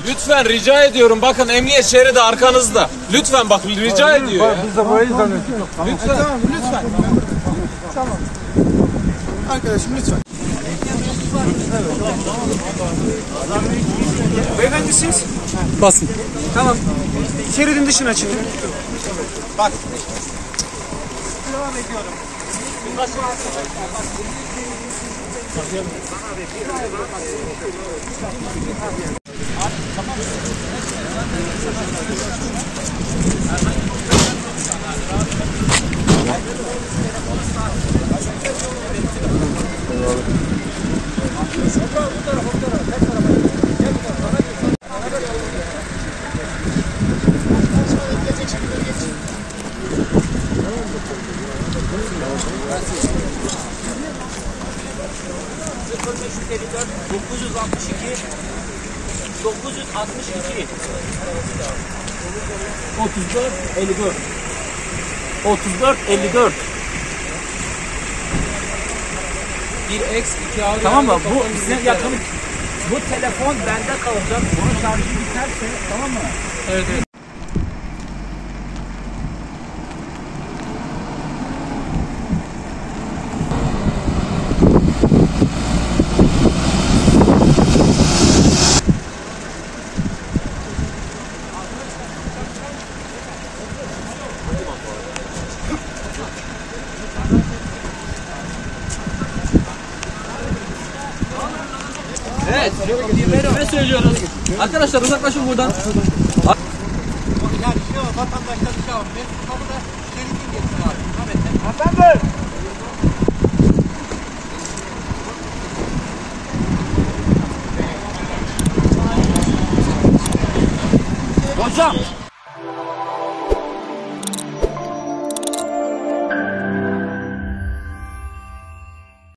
Lütfen rica ediyorum. Bakın emniyet şeridi arkanızda. Lütfen bak rica ediyor. Biz de burayı zannediyoruz. Lütfen. Tamam lütfen. Tamam. Arkadaşım lütfen. Beyefendi siz? Basın. Tamam. Şeridin dışına çıkın. Bak. Devam ediyorum. Tamam mı? Bu size yakın. Bu telefon bende kalacak. Bunun şarjı biterse tamam mı? Evet, evet. Evet. Ne söylüyoruz? Arkadaşlar uzaklaşın buradan. Yani şu vatandaşlar şu an kapıda şeridin geçsin abi. Efendim. Hocam.